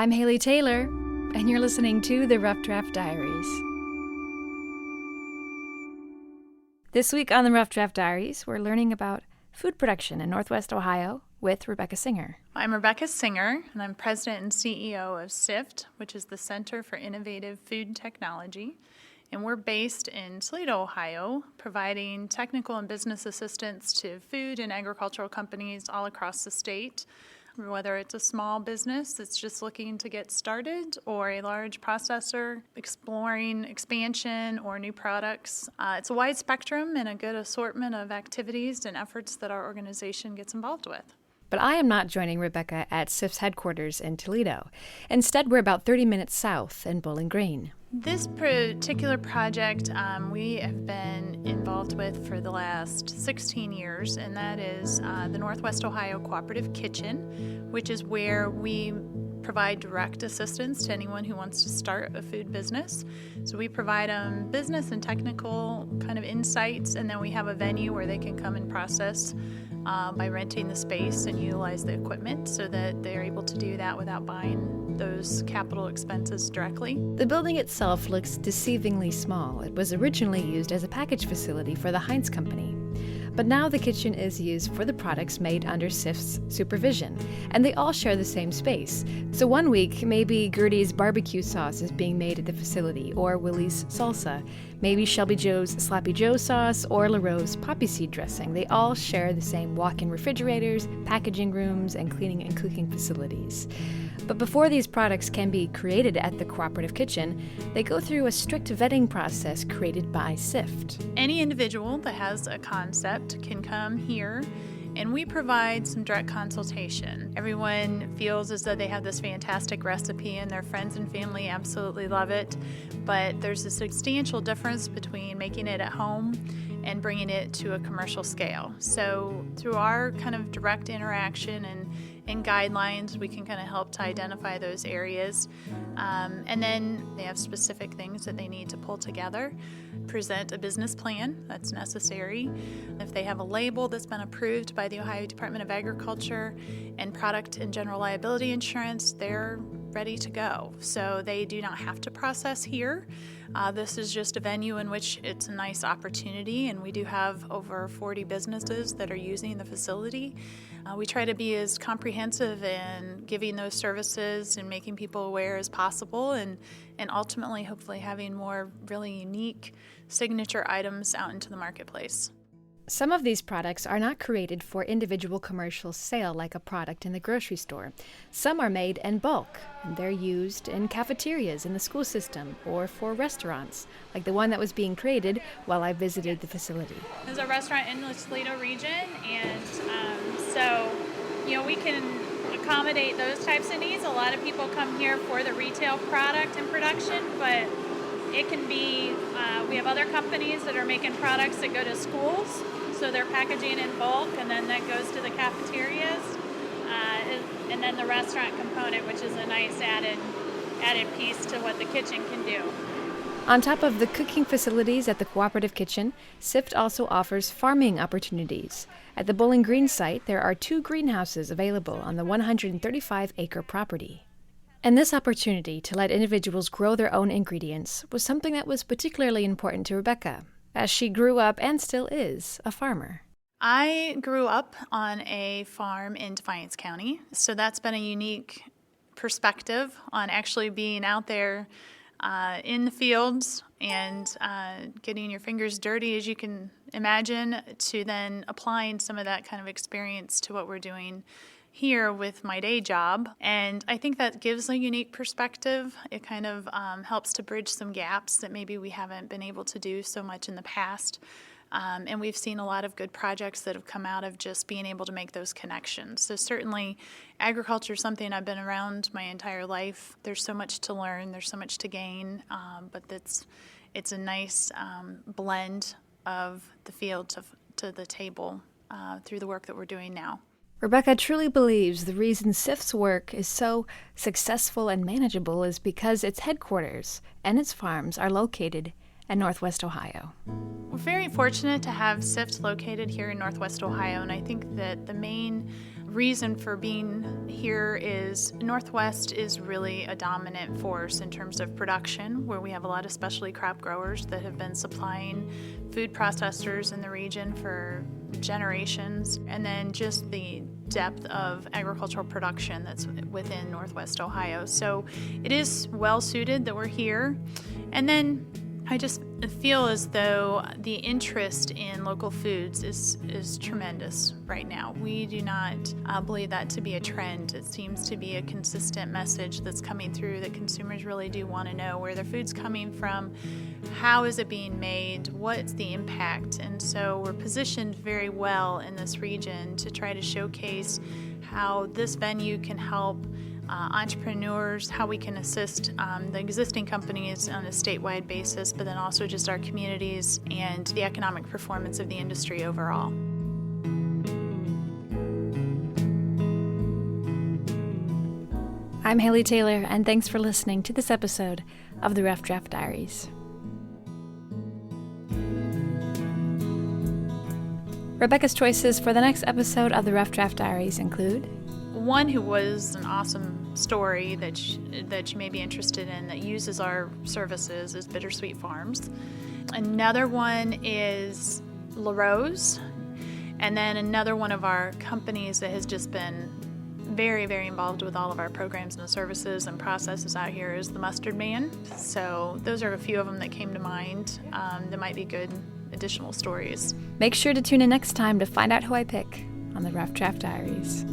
I'm Haley Taylor, and you're listening to the Rough Draft Diaries. This week on the Rough Draft Diaries, we're learning about food production in Northwest Ohio with Rebecca Singer. I'm Rebecca Singer, and I'm president and CEO of CIFT, which is the Center for Innovative Food Technology. And we're based in Toledo, Ohio, providing technical and business assistance to food and agricultural companies all across the state. Whether it's a small business that's just looking to get started or a large processor exploring expansion or new products. It's a wide spectrum and a good assortment of activities and efforts that our organization gets involved with. But I am not joining Rebecca at CIFT's headquarters in Toledo. Instead, we're about 30 minutes south in Bowling Green. This particular project we have been involved with for the last 16 years, and that is the Northwest Ohio Cooperative Kitchen, which is where we provide direct assistance to anyone who wants to start a food business. So we provide them business and technical kind of insights, and then we have a venue where they can come and process by renting the space and utilize the equipment so that they're able to do that without buying those capital expenses directly. The building itself looks deceivingly small. It was originally used as a package facility for the Heinz Company. But now the kitchen is used for the products made under CIFT's supervision, and they all share the same space. So one week, maybe Gertie's barbecue sauce is being made at the facility, or Willie's salsa, maybe Shelby Joe's Slappy Joe sauce, or LaRoe's poppy seed dressing. They all share the same walk-in refrigerators, packaging rooms, and cleaning and cooking facilities. But before these products can be created at the cooperative kitchen, they go through a strict vetting process created by CIFT. Any individual that has a concept can come here, and we provide some direct consultation. Everyone feels as though they have this fantastic recipe and their friends and family absolutely love it, but there's a substantial difference between making it at home and bringing it to a commercial scale. So through our kind of direct interaction and guidelines, we can kind of help to identify those areas. And then they have specific things that they need to pull together, present a business plan that's necessary. If they have a label that's been approved by the Ohio Department of Agriculture and product and general liability insurance, they're ready to go. So they do not have to process here. This is just a venue in which it's a nice opportunity, and we do have over 40 businesses that are using the facility. We try to be as comprehensive in giving those services and making people aware as possible, and ultimately, hopefully, having more really unique signature items out into the marketplace. Some of these products are not created for individual commercial sale like a product in the grocery store. Some are made in bulk, and they're used in cafeterias in the school system or for restaurants, like the one that was being created while I visited the facility. There's a restaurant in the Toledo region, and we can accommodate those types of needs. A lot of people come here for the retail product and production, but it can be, we have other companies that are making products that go to schools, so they're packaging in bulk, and then that goes to the cafeterias, and then the restaurant component, which is a nice added piece to what the kitchen can do. On top of the cooking facilities at the cooperative kitchen, CIFT also offers farming opportunities. At the Bowling Green site, there are 2 greenhouses available on the 135-acre property. And this opportunity to let individuals grow their own ingredients was something that was particularly important to Rebecca, as she grew up and still is a farmer. I grew up on a farm in Defiance County, so that's been a unique perspective on actually being out there in the fields and getting your fingers dirty, as you can imagine, to then applying some of that kind of experience to what we're doing here with my day job. And I think that gives a unique perspective. It kind of helps to bridge some gaps that maybe we haven't been able to do so much in the past. And we've seen a lot of good projects that have come out of just being able to make those connections. So certainly agriculture is something I've been around my entire life. There's so much to learn, there's so much to gain, but it's a nice blend of the field to the table through the work that we're doing now. Rebecca truly believes the reason CIFT's work is so successful and manageable is because its headquarters and its farms are located in Northwest Ohio. We're very fortunate to have CIFT located here in Northwest Ohio, and I think that the main reason for being here is Northwest is really a dominant force in terms of production, where we have a lot of specialty crop growers that have been supplying food processors in the region for generations, and then just the depth of agricultural production that's within Northwest Ohio. So it is well suited that we're here. And then I just feel as though the interest in local foods is tremendous right now. We do not believe that to be a trend. It seems to be a consistent message that's coming through, that consumers really do want to know where their food's coming from, how is it being made, what's the impact. And so we're positioned very well in this region to try to showcase how this venue can help entrepreneurs, how we can assist the existing companies on a statewide basis, but then also just our communities and the economic performance of the industry overall. I'm Haley Taylor, and thanks for listening to this episode of the Rough Draft Diaries. Rebecca's choices for the next episode of the Rough Draft Diaries include one who was an awesome story that you may be interested in that uses our services is Bittersweet Farms. Another one is La Rose. And then another one of our companies that has just been very, very involved with all of our programs and services and processes out here is the Mustard Man. So those are a few of them that came to mind that might be good additional stories. Make sure to tune in next time to find out who I pick on the Rough Draft Diaries.